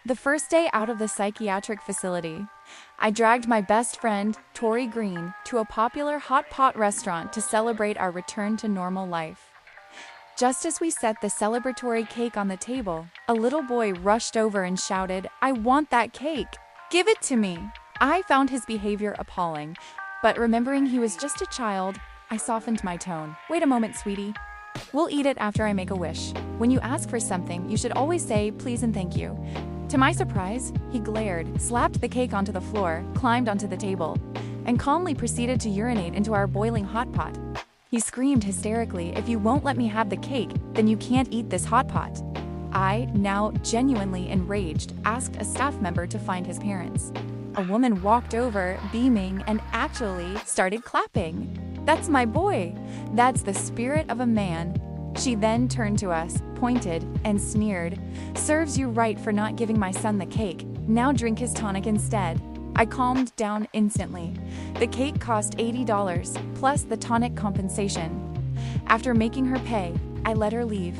The first day out of the psychiatric facility, I dragged my best friend, Tori Green, to a popular hot pot restaurant to celebrate our return to normal life. Just as we set the celebratory cake on the table, a little boy rushed over and shouted, "I want that cake! Give it to me!" I found his behavior appalling, but remembering he was just a child, I softened my tone. "Wait a moment, sweetie. We'll eat it after I make a wish. When you ask for something, you should always say please and thank you." To my surprise, he glared, slapped the cake onto the floor, climbed onto the table, and calmly proceeded to urinate into our boiling hot pot. He screamed hysterically, "If you won't let me have the cake, then you can't eat this hot pot." I, now genuinely enraged, asked a staff member to find his parents. A woman walked over, beaming, and actually started clapping. "That's my boy. That's the spirit of a man." She then turned to us, pointed, and sneered, "Serves you right for not giving my son the cake. Now drink his tonic instead." I calmed down instantly. The cake cost $80, plus the tonic compensation. After making her pay, I let her leave.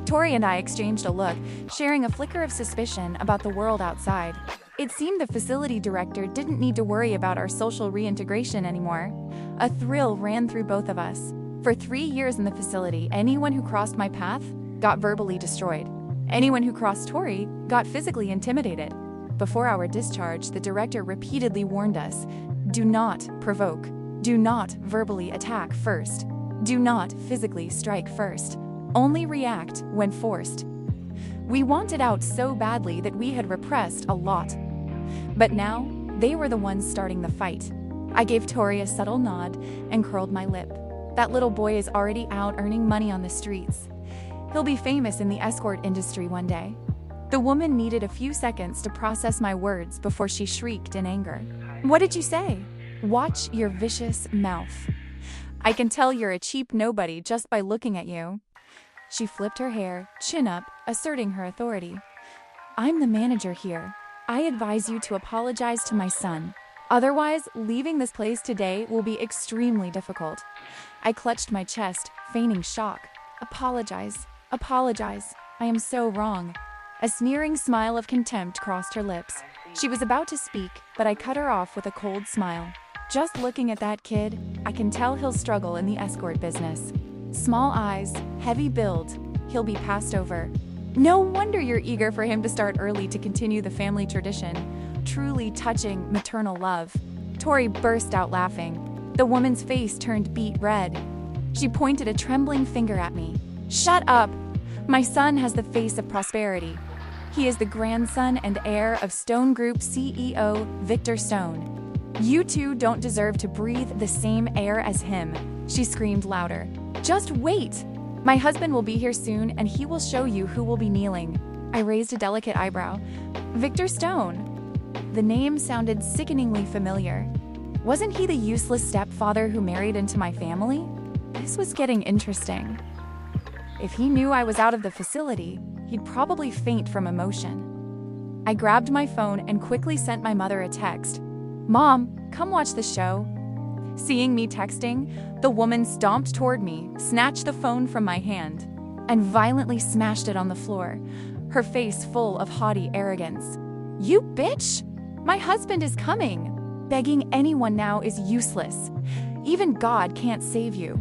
Tori and I exchanged a look, sharing a flicker of suspicion about the world outside. It seemed the facility director didn't need to worry about our social reintegration anymore. A thrill ran through both of us. For 3 years in the facility, anyone who crossed my path got verbally destroyed. Anyone who crossed Tori got physically intimidated. Before our discharge, the director repeatedly warned us, "Do not provoke. Do not verbally attack first. Do not physically strike first. Only react when forced." We wanted out so badly that we had repressed a lot. But now, they were the ones starting the fight. I gave Tori a subtle nod and curled my lip. That little boy is already out earning money on the streets. He'll be famous in the escort industry one day. The woman needed a few seconds to process my words before she shrieked in anger. "What did you say? Watch your vicious mouth. I can tell you're a cheap nobody just by looking at you." She flipped her hair, chin up, asserting her authority. "I'm the manager here. I advise you to apologize to my son. Otherwise, leaving this place today will be extremely difficult." I clutched my chest, feigning shock. "Apologize. Apologize. I am so wrong." A sneering smile of contempt crossed her lips. She was about to speak, but I cut her off with a cold smile. "Just looking at that kid, I can tell he'll struggle in the escort business. Small eyes, heavy build, he'll be passed over. No wonder you're eager for him to start early to continue the family tradition. Truly touching maternal love." Tori burst out laughing. The woman's face turned beet red. She pointed a trembling finger at me. "Shut up! My son has the face of prosperity. He is the grandson and heir of Stone Group CEO Victor Stone. You two don't deserve to breathe the same air as him." She screamed louder. "Just wait! My husband will be here soon and he will show you who will be kneeling." I raised a delicate eyebrow. "Victor Stone?" The name sounded sickeningly familiar. Wasn't he the useless stepfather who married into my family? This was getting interesting. If he knew I was out of the facility, he'd probably faint from emotion. I grabbed my phone and quickly sent my mother a text. "Mom, come watch the show." Seeing me texting, the woman stomped toward me, snatched the phone from my hand, and violently smashed it on the floor, her face full of haughty arrogance. "You bitch! My husband is coming! Begging anyone now is useless. Even God can't save you.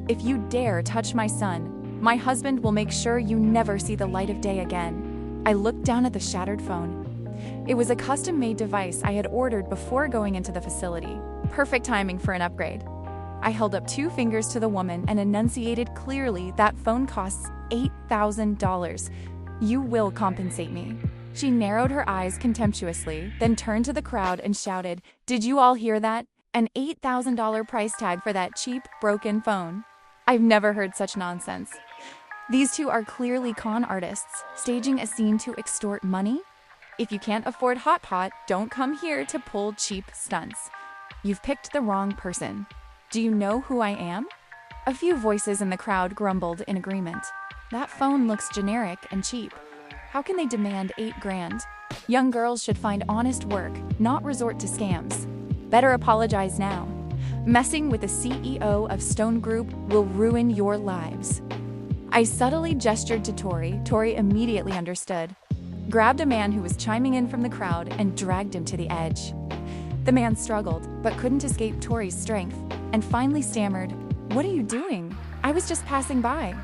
If you dare touch my son, my husband will make sure you never see the light of day again." I looked down at the shattered phone. It was a custom-made device I had ordered before going into the facility. Perfect timing for an upgrade. I held up 2 fingers to the woman and enunciated clearly that phone costs $8,000. "You will compensate me." She narrowed her eyes contemptuously, then turned to the crowd and shouted, "Did you all hear that? An $8,000 price tag for that cheap, broken phone." I've never heard such nonsense. These two are clearly con artists, staging a scene to extort money. If you can't afford Hot Pot, don't come here to pull cheap stunts. You've picked the wrong person. Do you know who I am? A few voices in the crowd grumbled in agreement. That phone looks generic and cheap. How can they demand $8,000? Young girls should find honest work, not resort to scams. Better apologize now. Messing with the CEO of Stone Group will ruin your lives. I subtly gestured to Tori. Tori immediately understood. grabbed a man who was chiming in from the crowd, and dragged him to the edge. The man struggled, but couldn't escape Tori's strength, and finally stammered, "What are you doing? I was just passing by."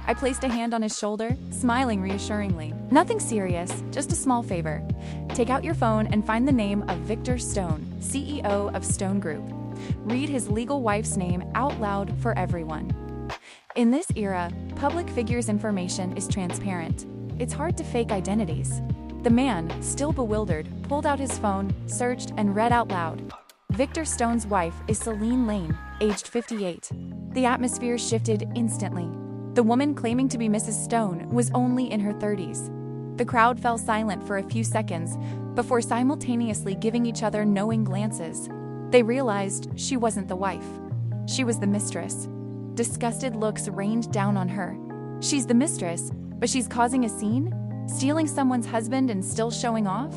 I placed a hand on his shoulder, smiling reassuringly. "Nothing serious, just a small favor. Take out your phone and find the name of Victor Stone, CEO of Stone Group. Read his legal wife's name out loud for everyone." In this era, public figures' information is transparent. It's hard to fake identities. The man, still bewildered, pulled out his phone, searched, and read out loud. Victor Stone's wife is Celine Lane, aged 58. The atmosphere shifted instantly. The woman claiming to be Mrs. Stone was only in her 30s. The crowd fell silent for a few seconds before simultaneously giving each other knowing glances. They realized she wasn't the wife. She was the mistress. Disgusted looks rained down on her. She's the mistress, but she's causing a scene? Stealing someone's husband and still showing off?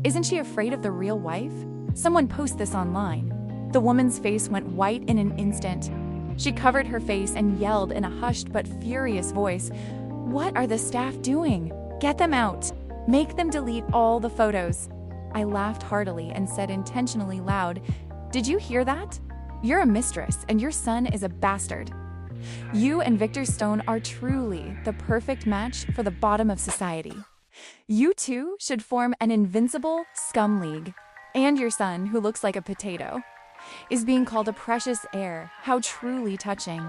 Isn't she afraid of the real wife? Someone post this online. The woman's face went white in an instant. She covered her face and yelled in a hushed but furious voice, "What are the staff doing? Get them out. Make them delete all the photos." I laughed heartily and said intentionally loud, "Did you hear that? You're a mistress and your son is a bastard. You and Victor Stone are truly the perfect match for the bottom of society. You two should form an invincible scum league. And your son, who looks like a potato, is being called a precious heir. How truly touching."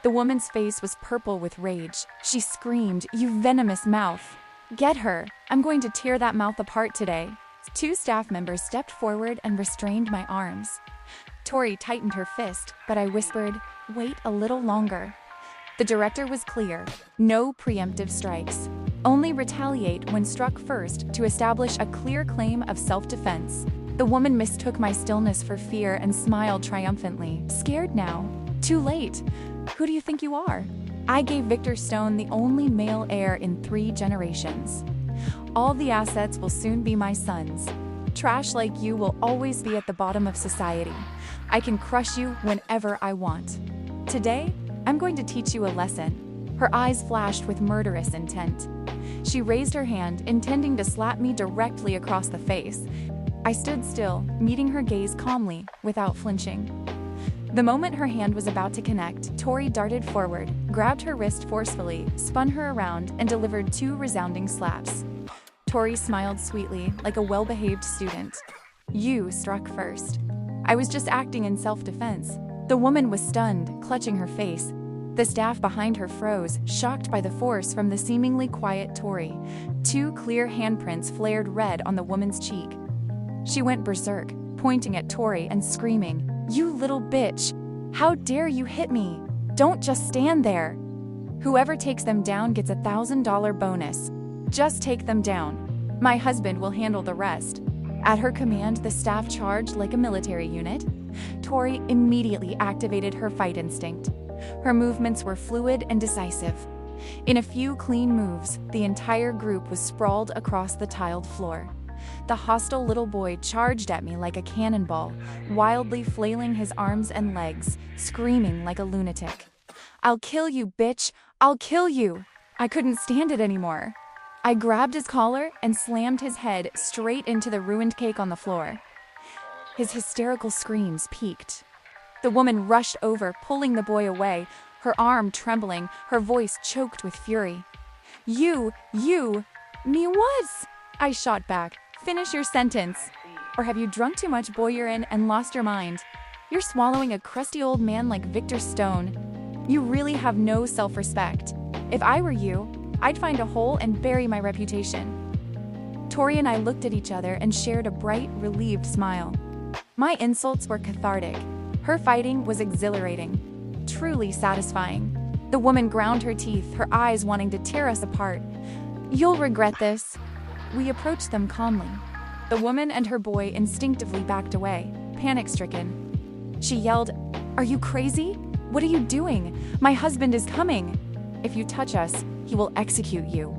The woman's face was purple with rage. She screamed, "You venomous mouth. Get her. I'm going to tear that mouth apart today." Two staff members stepped forward and restrained my arms. Tori tightened her fist, but I whispered, "Wait a little longer." The director was clear. No preemptive strikes. Only retaliate when struck first to establish a clear claim of self-defense. The woman mistook my stillness for fear and smiled triumphantly. "Scared now? Too late. Who do you think you are? I gave Victor Stone the only male heir in 3 generations. All the assets will soon be my son's. Trash like you will always be at the bottom of society. I can crush you whenever I want. Today, I'm going to teach you a lesson." Her eyes flashed with murderous intent. She raised her hand, intending to slap me directly across the face. I stood still, meeting her gaze calmly, without flinching. The moment her hand was about to connect, Tori darted forward, grabbed her wrist forcefully, spun her around, and delivered 2 resounding slaps. Tori smiled sweetly, like a well-behaved student. "You struck first." I was just acting in self-defense. The woman was stunned, clutching her face. The staff behind her froze, shocked by the force from the seemingly quiet Tori. 2 clear handprints flared red on the woman's cheek. She went berserk, pointing at Tori and screaming, "You little bitch! How dare you hit me? Don't just stand there! Whoever takes them down gets a $1,000 bonus. Just take them down. My husband will handle the rest." At her command, the staff charged like a military unit. Tori immediately activated her fight instinct. Her movements were fluid and decisive. In a few clean moves, the entire group was sprawled across the tiled floor. The hostile little boy charged at me like a cannonball, wildly flailing his arms and legs, screaming like a lunatic. "I'll kill you, bitch! I'll kill you!" I couldn't stand it anymore. I grabbed his collar and slammed his head straight into the ruined cake on the floor. His hysterical screams peaked. The woman rushed over, pulling the boy away, her arm trembling, her voice choked with fury. You, me what?" I shot back. "Finish your sentence. Or have you drunk too much boyurin and lost your mind? You're swallowing a crusty old man like Victor Stone. You really have no self-respect. If I were you, I'd find a hole and bury my reputation." Tori and I looked at each other and shared a bright, relieved smile. My insults were cathartic. Her fighting was exhilarating, truly satisfying. The woman ground her teeth, her eyes wanting to tear us apart. "You'll regret this." We approached them calmly. The woman and her boy instinctively backed away, panic-stricken. She yelled, "Are you crazy? What are you doing? My husband is coming. If you touch us, he will execute you."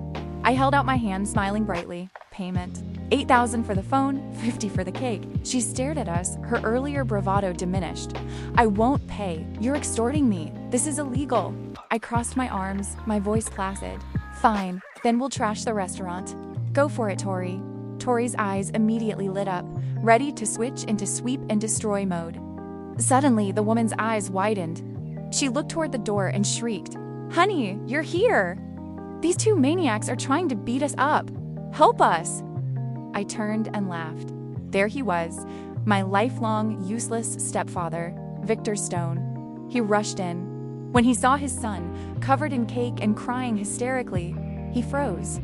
I held out my hand, smiling brightly. Payment. $8,000 for the phone, $50 for the cake. She stared at us, her earlier bravado diminished. "I won't pay. You're extorting me. This is illegal." I crossed my arms, my voice placid. "Fine, then we'll trash the restaurant." Go for it, Tori. Tori's eyes immediately lit up, ready to switch into sweep and destroy mode. Suddenly, the woman's eyes widened. She looked toward the door and shrieked, "Honey, you're here! These two maniacs are trying to beat us up. Help us!" I turned and laughed. There he was, my lifelong, useless stepfather, Victor Stone. He rushed in. When he saw his son, covered in cake and crying hysterically, he froze.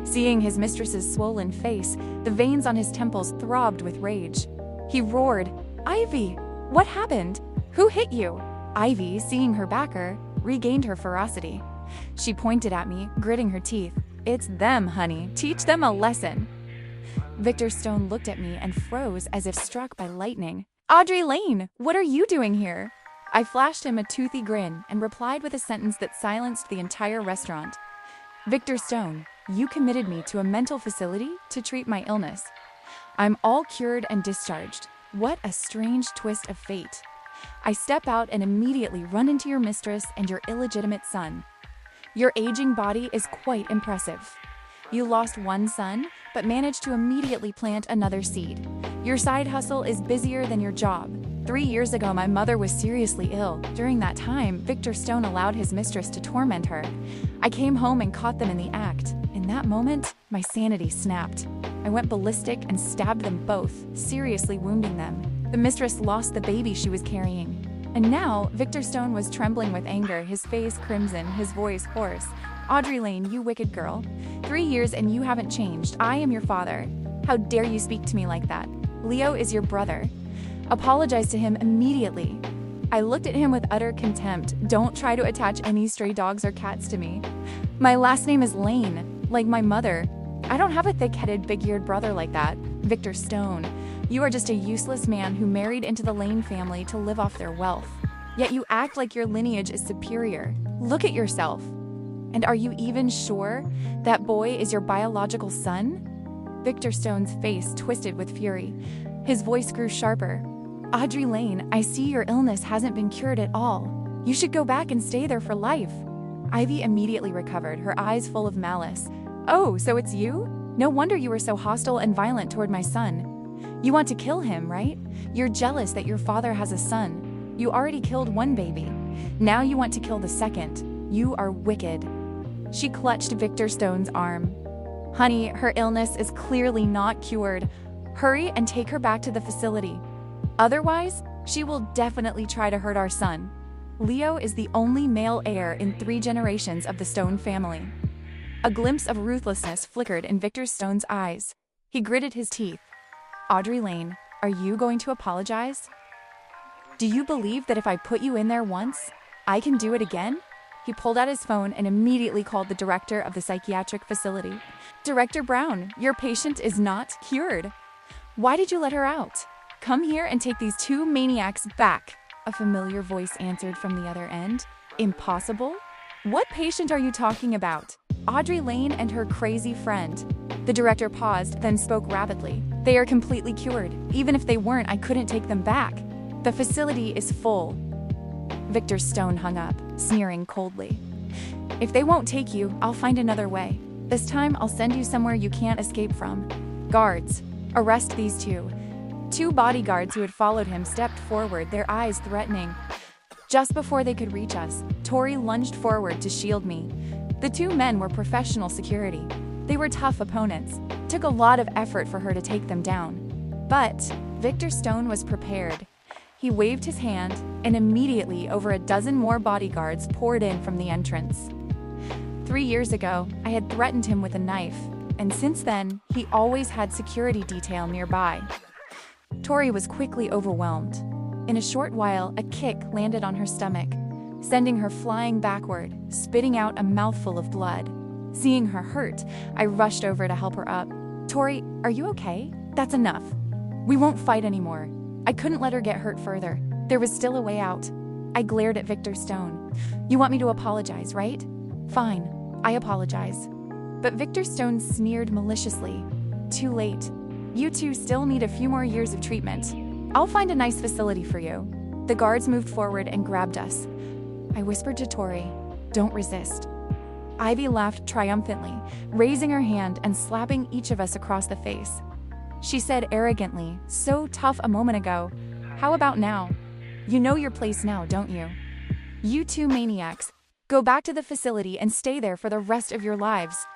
Seeing his mistress's swollen face, the veins on his temples throbbed with rage. He roared, "Ivy, what happened? Who hit you?" Ivy, seeing her backer, regained her ferocity. She pointed at me, gritting her teeth. "It's them, honey. Teach them a lesson." Victor Stone looked at me and froze as if struck by lightning. "Audrey Lane, what are you doing here?" I flashed him a toothy grin and replied with a sentence that silenced the entire restaurant. "Victor Stone, you committed me to a mental facility to treat my illness. I'm all cured and discharged. What a strange twist of fate. I step out and immediately run into your mistress and your illegitimate son. Your aging body is quite impressive. You lost one son, but managed to immediately plant another seed. Your side hustle is busier than your job. 3 years ago, my mother was seriously ill. During that time, Victor Stone allowed his mistress to torment her. I came home and caught them in the act. In that moment, my sanity snapped. I went ballistic and stabbed them both, seriously wounding them. The mistress lost the baby she was carrying. And now, Victor Stone was trembling with anger, his face crimson, his voice hoarse. "Audrey Lane, you wicked girl. 3 years and you haven't changed. I am your father. How dare you speak to me like that? Leo is your brother. Apologize to him immediately." I looked at him with utter contempt. Don't try to attach any stray dogs or cats to me. My last name is Lane, like my mother. I don't have a thick-headed, big-eared brother like that. Victor Stone, you are just a useless man who married into the Lane family to live off their wealth. Yet you act like your lineage is superior. Look at yourself. And are you even sure that boy is your biological son? Victor Stone's face twisted with fury. His voice grew sharper. "Audrey Lane, I see your illness hasn't been cured at all. You should go back and stay there for life." Ivy immediately recovered, her eyes full of malice. "Oh, so it's you? No wonder you were so hostile and violent toward my son. You want to kill him, right? You're jealous that your father has a son. You already killed one baby. Now you want to kill the second. You are wicked." She clutched Victor Stone's arm. "Honey, her illness is clearly not cured. Hurry and take her back to the facility. Otherwise, she will definitely try to hurt our son. Leo is the only male heir in 3 generations of the Stone family." A glimpse of ruthlessness flickered in Victor Stone's eyes. He gritted his teeth. "Audrey Lane, are you going to apologize? Do you believe that if I put you in there once, I can do it again?" He pulled out his phone and immediately called the director of the psychiatric facility. "Director Brown, your patient is not cured. Why did you let her out? Come here and take these 2 maniacs back." A familiar voice answered from the other end. "Impossible? What patient are you talking about?" "Audrey Lane and her crazy friend." The director paused, then spoke rapidly. "They are completely cured. Even if they weren't, I couldn't take them back. The facility is full." Victor Stone hung up, sneering coldly. "If they won't take you, I'll find another way. This time, I'll send you somewhere you can't escape from. Guards, arrest these 2. 2 bodyguards who had followed him stepped forward, their eyes threatening. Just before they could reach us, Tori lunged forward to shield me. The 2 men were professional security. They were tough opponents. It took a lot of effort for her to take them down. But Victor Stone was prepared. He waved his hand, and immediately over a dozen more bodyguards poured in from the entrance. 3 years ago, I had threatened him with a knife, and since then, he always had security detail nearby. Tori was quickly overwhelmed. In a short while, a kick landed on her stomach, sending her flying backward, spitting out a mouthful of blood. Seeing her hurt, I rushed over to help her up. "Tori, are you okay? That's enough. We won't fight anymore." I couldn't let her get hurt further. There was still a way out. I glared at Victor Stone. "You want me to apologize, right? Fine, I apologize." But Victor Stone sneered maliciously. "Too late. You 2 still need a few more years of treatment. I'll find a nice facility for you." The guards moved forward and grabbed us. I whispered to Tori, "Don't resist." Ivy laughed triumphantly, raising her hand and slapping each of us across the face. She said arrogantly, "So tough a moment ago. How about now? You know your place now, don't you? You two maniacs, go back to the facility and stay there for the rest of your lives."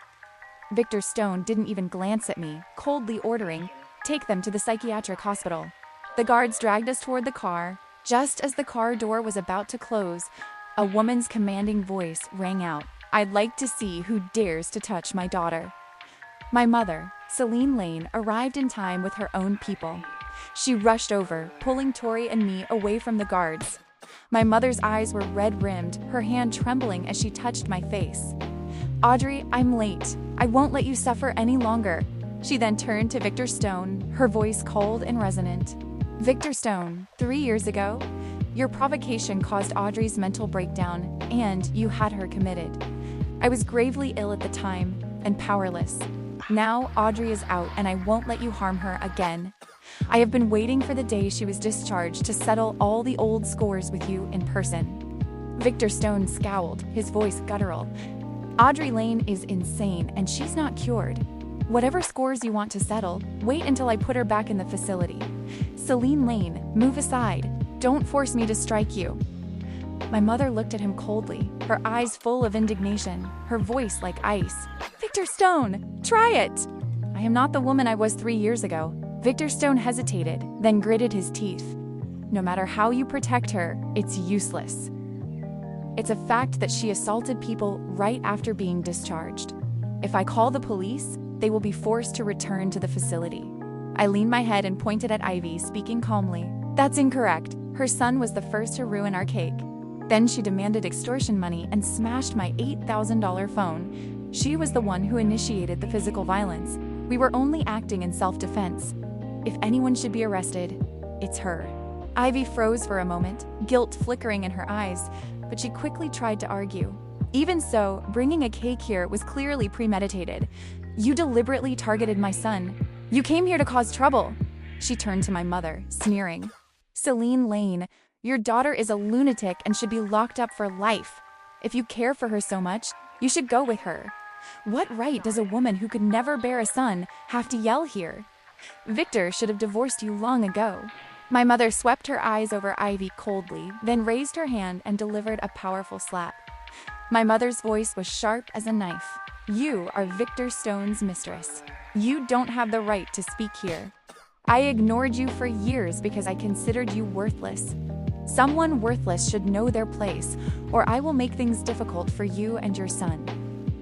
Victor Stone didn't even glance at me, coldly ordering, "Take them to the psychiatric hospital." The guards dragged us toward the car. Just as the car door was about to close, a woman's commanding voice rang out, "I'd like to see who dares to touch my daughter." My mother, Celine Lane, arrived in time with her own people. She rushed over, pulling Tori and me away from the guards. My mother's eyes were red-rimmed, her hand trembling as she touched my face. "Audrey, I'm late. I won't let you suffer any longer." She then turned to Victor Stone, her voice cold and resonant. "Victor Stone, 3 years ago, your provocation caused Audrey's mental breakdown, and you had her committed. I was gravely ill at the time, and powerless. Now Audrey is out, and I won't let you harm her again. I have been waiting for the day she was discharged to settle all the old scores with you in person." Victor Stone scowled, his voice guttural. "Audrey Lane is insane, and she's not cured. Whatever scores you want to settle, wait until I put her back in the facility. Celine Lane, move aside. Don't force me to strike you." My mother looked at him coldly, her eyes full of indignation, her voice like ice. "Victor Stone, try it!" "I am not the woman I was 3 years ago." Victor Stone hesitated, then gritted his teeth. "No matter how you protect her, it's useless. It's a fact that she assaulted people right after being discharged. If I call the police, they will be forced to return to the facility." I leaned my head and pointed at Ivy, speaking calmly. "That's incorrect. Her son was the first to ruin our cake. Then she demanded extortion money and smashed my $8,000 phone. She was the one who initiated the physical violence. We were only acting in self-defense. If anyone should be arrested, it's her." Ivy froze for a moment, guilt flickering in her eyes, but she quickly tried to argue. "Even so, bringing a cake here was clearly premeditated. You deliberately targeted my son. You came here to cause trouble." She turned to my mother, sneering. "Celine Lane, your daughter is a lunatic and should be locked up for life. If you care for her so much, you should go with her. What right does a woman who could never bear a son have to yell here? Victor should have divorced you long ago." My mother swept her eyes over Ivy coldly, then raised her hand and delivered a powerful slap. My mother's voice was sharp as a knife. "You are Victor Stone's mistress. You don't have the right to speak here. I ignored you for years because I considered you worthless. Someone worthless should know their place, or I will make things difficult for you and your son."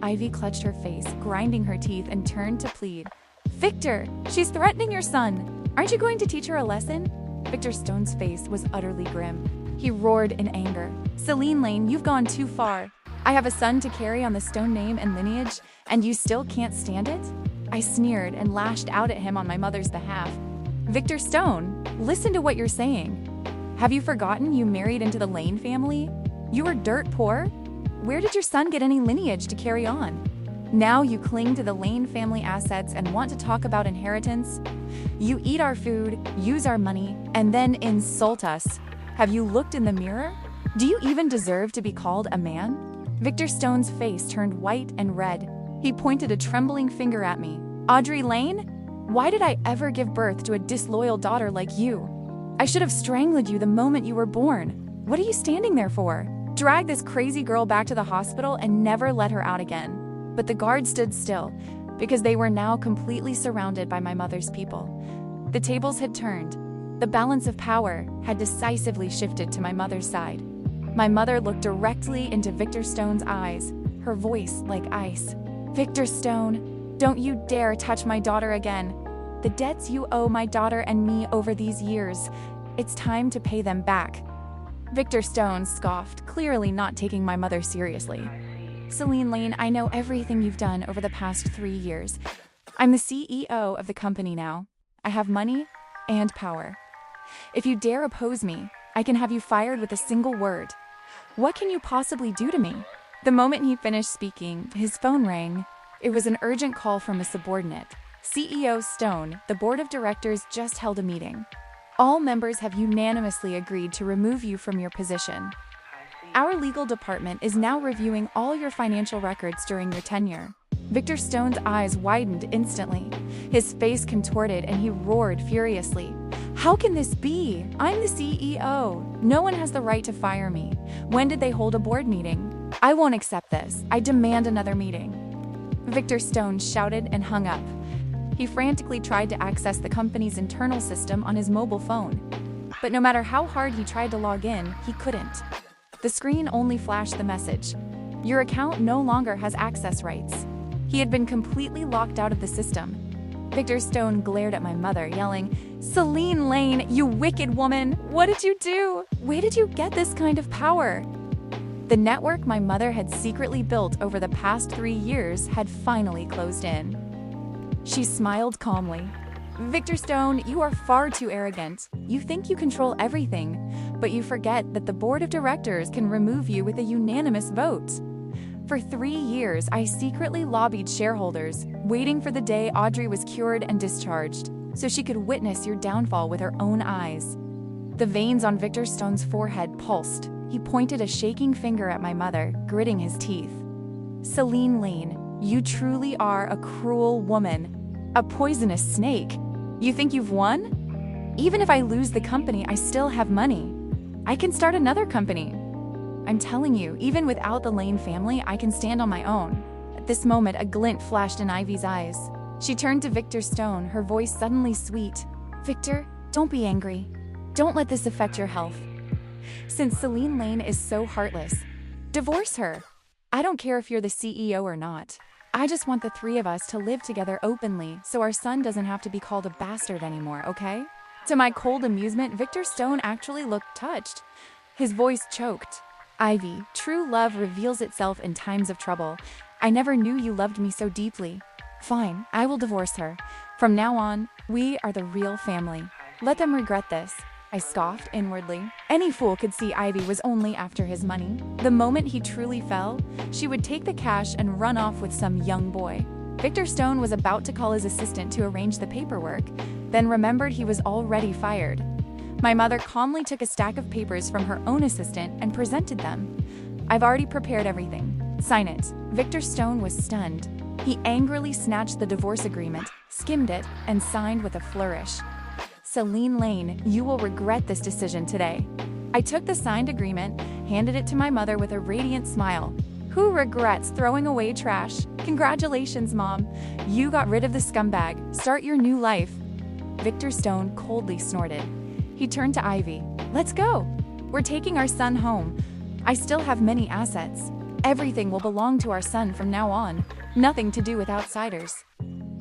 Ivy clutched her face, grinding her teeth, and turned to plead. "Victor, she's threatening your son. Aren't you going to teach her a lesson?" Victor Stone's face was utterly grim. He roared in anger. "Celine Lane, you've gone too far. I have a son to carry on the Stone name and lineage, and you still can't stand it?" I sneered and lashed out at him on my mother's behalf. "Victor Stone, listen to what you're saying. Have you forgotten you married into the Lane family? You were dirt poor? Where did your son get any lineage to carry on? Now you cling to the Lane family assets and want to talk about inheritance? You eat our food, use our money, and then insult us. Have you looked in the mirror? Do you even deserve to be called a man?" Victor Stone's face turned white and red. He pointed a trembling finger at me. "Audrey Lane? Why did I ever give birth to a disloyal daughter like you? I should have strangled you the moment you were born. What are you standing there for? Drag this crazy girl back to the hospital and never let her out again." But the guards stood still, because they were now completely surrounded by my mother's people. The tables had turned. The balance of power had decisively shifted to my mother's side. My mother looked directly into Victor Stone's eyes, her voice like ice. "Victor Stone, don't you dare touch my daughter again. The debts you owe my daughter and me over these years, it's time to pay them back." Victor Stone scoffed, clearly not taking my mother seriously. "Celine Lane, I know everything you've done over the past 3 years. I'm the CEO of the company now. I have money and power. If you dare oppose me, I can have you fired with a single word. What can you possibly do to me?" The moment he finished speaking, his phone rang. It was an urgent call from a subordinate. "CEO Stone, the board of directors just held a meeting. All members have unanimously agreed to remove you from your position." Our legal department is now reviewing all your financial records during your tenure. Victor Stone's eyes widened instantly. His face contorted and he roared furiously. How can this be? I'm the CEO. No one has the right to fire me. When did they hold a board meeting? I won't accept this. I demand another meeting. Victor Stone shouted and hung up. He frantically tried to access the company's internal system on his mobile phone. But no matter how hard he tried to log in, he couldn't. The screen only flashed the message. Your account no longer has access rights. He had been completely locked out of the system. Victor Stone glared at my mother, yelling, "Celine Lane, you wicked woman! What did you do? Where did you get this kind of power?" The network my mother had secretly built over the past 3 years had finally closed in. She smiled calmly. Victor Stone, you are far too arrogant. You think you control everything, but you forget that the board of directors can remove you with a unanimous vote. For 3 years, I secretly lobbied shareholders, waiting for the day Audrey was cured and discharged, so she could witness your downfall with her own eyes. The veins on Victor Stone's forehead pulsed. He pointed a shaking finger at my mother, gritting his teeth. Celine Lane, you truly are a cruel woman. A poisonous snake. You think you've won? Even if I lose the company, I still have money. I can start another company. I'm telling you, even without the Lane family, I can stand on my own. At this moment, a glint flashed in Ivy's eyes. She turned to Victor Stone, her voice suddenly sweet. Victor, don't be angry. Don't let this affect your health. Since Celine Lane is so heartless, divorce her. I don't care if you're the CEO or not. I just want the 3 of us to live together openly so our son doesn't have to be called a bastard anymore, okay? To my cold amusement, Victor Stone actually looked touched. His voice choked. Ivy, true love reveals itself in times of trouble. I never knew you loved me so deeply. Fine, I will divorce her. From now on, we are the real family. Let them regret this. I scoffed inwardly. Any fool could see Ivy was only after his money. The moment he truly fell, she would take the cash and run off with some young boy. Victor Stone was about to call his assistant to arrange the paperwork, then remembered he was already fired. My mother calmly took a stack of papers from her own assistant and presented them. I've already prepared everything. Sign it. Victor Stone was stunned. He angrily snatched the divorce agreement, skimmed it, and signed with a flourish. Celine Lane, you will regret this decision today. I took the signed agreement, handed it to my mother with a radiant smile. Who regrets throwing away trash? Congratulations, Mom. You got rid of the scumbag. Start your new life. Victor Stone coldly snorted. He turned to Ivy. Let's go. We're taking our son home. I still have many assets. Everything will belong to our son from now on. Nothing to do with outsiders.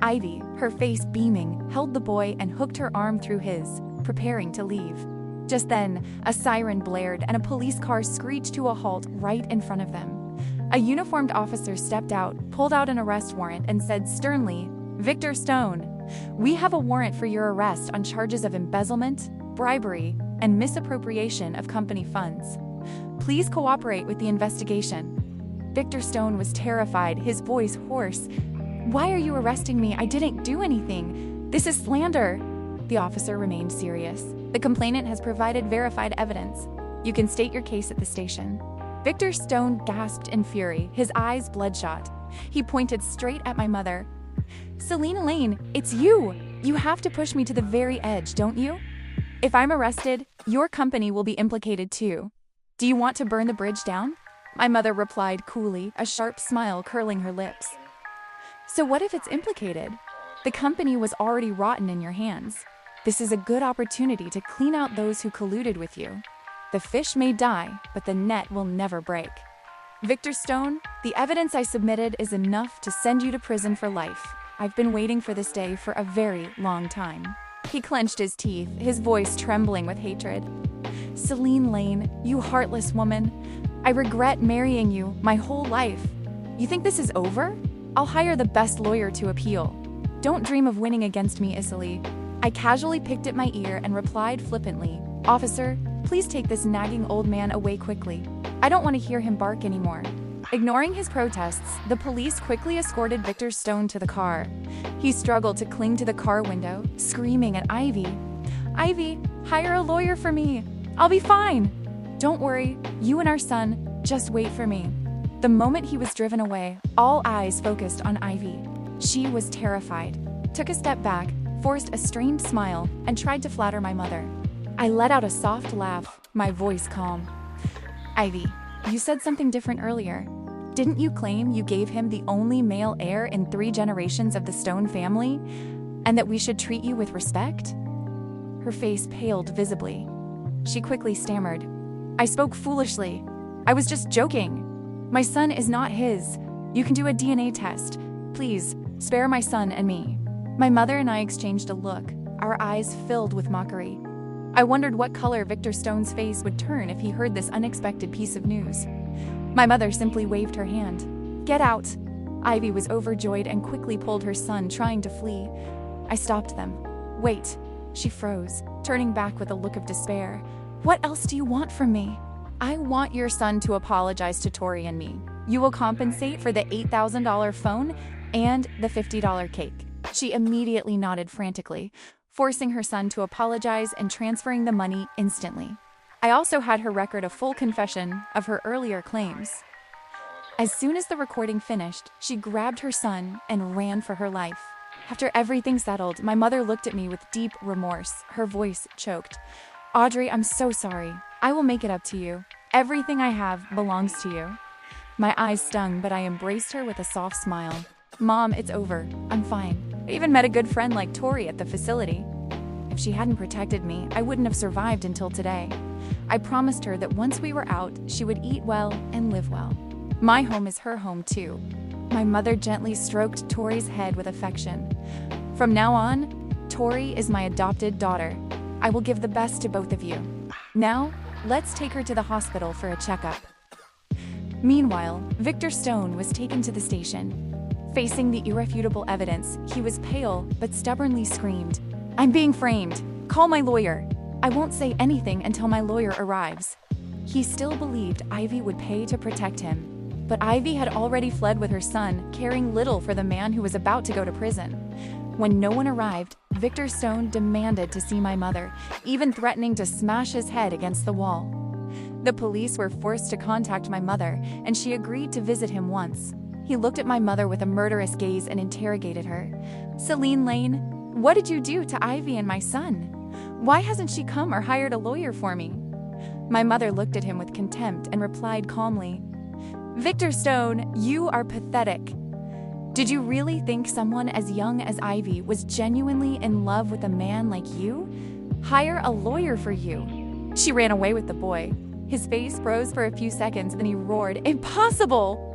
Ivy, her face beaming, held the boy and hooked her arm through his, preparing to leave. Just then, a siren blared and a police car screeched to a halt right in front of them. A uniformed officer stepped out, pulled out an arrest warrant, and said sternly, Victor Stone, we have a warrant for your arrest on charges of embezzlement, bribery, and misappropriation of company funds. Please cooperate with the investigation. Victor Stone was terrified, his voice hoarse. Why are you arresting me? I didn't do anything. This is slander. The officer remained serious. The complainant has provided verified evidence. You can state your case at the station. Victor Stone gasped in fury, his eyes bloodshot. He pointed straight at my mother. Celine Lane, it's you! You have to push me to the very edge, don't you? If I'm arrested, your company will be implicated too. Do you want to burn the bridge down? My mother replied coolly, a sharp smile curling her lips. So what if it's implicated? The company was already rotten in your hands. This is a good opportunity to clean out those who colluded with you. The fish may die, but the net will never break. Victor Stone, the evidence I submitted is enough to send you to prison for life. I've been waiting for this day for a very long time. He clenched his teeth, his voice trembling with hatred. Celine Lane, you heartless woman. I regret marrying you my whole life. You think this is over? I'll hire the best lawyer to appeal. Don't dream of winning against me, Isili. I casually picked at my ear and replied flippantly, Officer, please take this nagging old man away quickly. I don't want to hear him bark anymore. Ignoring his protests, the police quickly escorted Victor Stone to the car. He struggled to cling to the car window, screaming at Ivy. Ivy, hire a lawyer for me. I'll be fine. Don't worry, you and our son, Just wait for me." The moment he was driven away, all eyes focused on Ivy. She was terrified, took a step back, forced a strained smile, and tried to flatter my mother. I let out a soft laugh, my voice calm. "Ivy, you said something different earlier. Didn't you claim you gave him the only male heir in 3 generations of the Stone family, and that we should treat you with respect?" Her face paled visibly. She quickly stammered, "I spoke foolishly. I was just joking. My son is not his. You can do a DNA test. Please, spare my son and me." My mother and I exchanged a look, our eyes filled with mockery. I wondered what color Victor Stone's face would turn if he heard this unexpected piece of news. My mother simply waved her hand. "Get out!" Ivy was overjoyed and quickly pulled her son, trying to flee. I stopped them. "Wait." She froze, turning back with a look of despair. "What else do you want from me?" "I want your son to apologize to Tori and me. You will compensate for the $8,000 phone and the $50 cake." She immediately nodded frantically, forcing her son to apologize and transferring the money instantly. I also had her record a full confession of her earlier claims. As soon as the recording finished, she grabbed her son and ran for her life. After everything settled, my mother looked at me with deep remorse, her voice choked. "Audrey, I'm so sorry. I will make it up to you. Everything I have belongs to you." My eyes stung, but I embraced her with a soft smile. "Mom, it's over. I'm fine. I even met a good friend like Tori at the facility. If she hadn't protected me, I wouldn't have survived until today." I promised her that once we were out, she would eat well and live well. My home is her home too. My mother gently stroked Tori's head with affection. "From now on, Tori is my adopted daughter. I will give the best to both of you. Now, let's take her to the hospital for a checkup." Meanwhile, Victor Stone was taken to the station. Facing the irrefutable evidence, he was pale but stubbornly screamed, "I'm being framed. Call my lawyer." "I won't say anything until my lawyer arrives." He still believed Ivy would pay to protect him. But Ivy had already fled with her son, caring little for the man who was about to go to prison. When no one arrived, Victor Stone demanded to see my mother, even threatening to smash his head against the wall. The police were forced to contact my mother, and she agreed to visit him once. He looked at my mother with a murderous gaze and interrogated her. "Celine Lane, what did you do to Ivy and my son? Why hasn't she come or hired a lawyer for me?" My mother looked at him with contempt and replied calmly, "Victor Stone, you are pathetic. Did you really think someone as young as Ivy was genuinely in love with a man like you? Hire a lawyer for you." She ran away with the boy. His face froze for a few seconds, then he roared, "Impossible!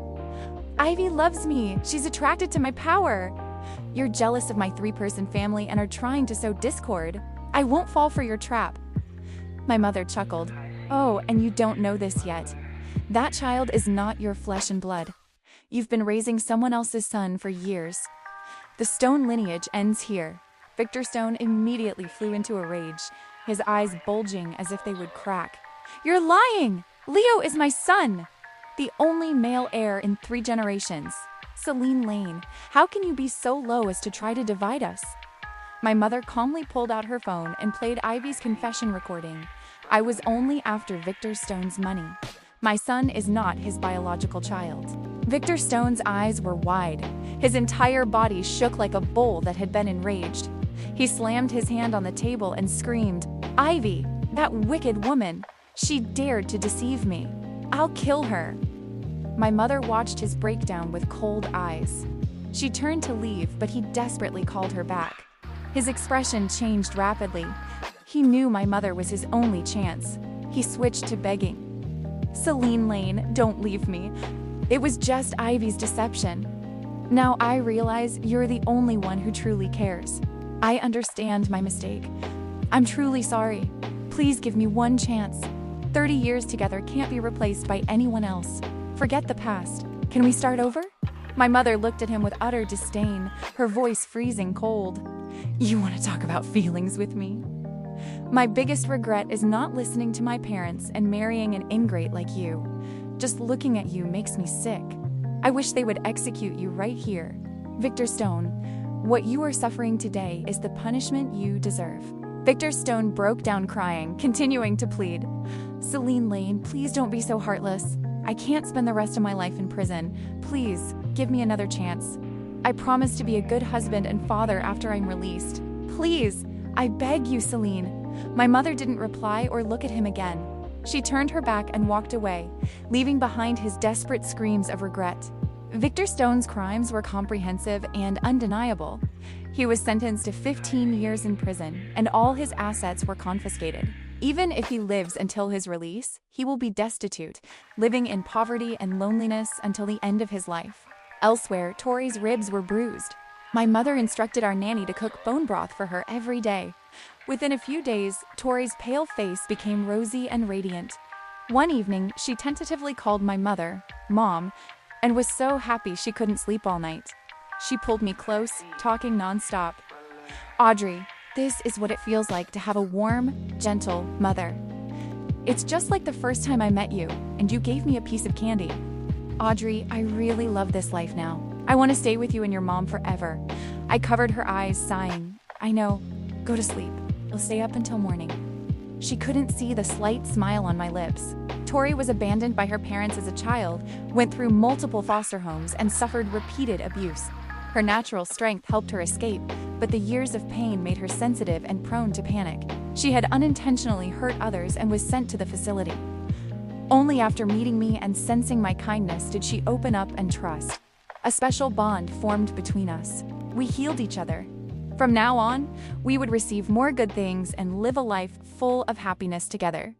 Ivy loves me. She's attracted to my power. You're jealous of my 3-person family and are trying to sow discord. I won't fall for your trap." My mother chuckled. "Oh, and you don't know this yet. That child is not your flesh and blood. You've been raising someone else's son for years. The Stone lineage ends here." Victor Stone immediately flew into a rage, his eyes bulging as if they would crack. "You're lying! Leo is my son! The only male heir in 3 generations. Celine Lane, how can you be so low as to try to divide us?" My mother calmly pulled out her phone and played Ivy's confession recording. "I was only after Victor Stone's money. My son is not his biological child." Victor Stone's eyes were wide. His entire body shook like a bull that had been enraged. He slammed his hand on the table and screamed, "Ivy, that wicked woman! She dared to deceive me. I'll kill her." My mother watched his breakdown with cold eyes. She turned to leave, but he desperately called her back. His expression changed rapidly. He knew my mother was his only chance. He switched to begging. "Celine Lane, don't leave me. It was just Ivy's deception. Now I realize you're the only one who truly cares. I understand my mistake. I'm truly sorry. Please give me one chance. 30 years together can't be replaced by anyone else. Forget the past. Can we start over?" My mother looked at him with utter disdain, her voice freezing cold. "You want to talk about feelings with me? My biggest regret is not listening to my parents and marrying an ingrate like you. Just looking at you makes me sick. I wish they would execute you right here. Victor Stone, what you are suffering today is the punishment you deserve." Victor Stone broke down crying, continuing to plead, "Celine Lane, please don't be so heartless. I can't spend the rest of my life in prison. Please, give me another chance. I promise to be a good husband and father after I'm released. Please, I beg you, Celine." My mother didn't reply or look at him again. She turned her back and walked away, leaving behind his desperate screams of regret. Victor Stone's crimes were comprehensive and undeniable. He was sentenced to 15 years in prison, and all his assets were confiscated. Even if he lives until his release, he will be destitute, living in poverty and loneliness until the end of his life. Elsewhere, Tori's ribs were bruised. My mother instructed our nanny to cook bone broth for her every day. Within a few days, Tori's pale face became rosy and radiant. One evening, she tentatively called my mother, Mom, and was so happy she couldn't sleep all night. She pulled me close, talking nonstop. "Audrey, this is what it feels like to have a warm, gentle mother. It's just like the first time I met you, and you gave me a piece of candy. Audrey, I really love this life now. I want to stay with you and your mom forever." I covered her eyes, sighing. "I know. Go to sleep. You'll stay up until morning." She couldn't see the slight smile on my lips. Tori was abandoned by her parents as a child, went through multiple foster homes, and suffered repeated abuse. Her natural strength helped her escape, but the years of pain made her sensitive and prone to panic. She had unintentionally hurt others and was sent to the facility. Only after meeting me and sensing my kindness did she open up and trust. A special bond formed between us. We healed each other. From now on, we would receive more good things and live a life full of happiness together.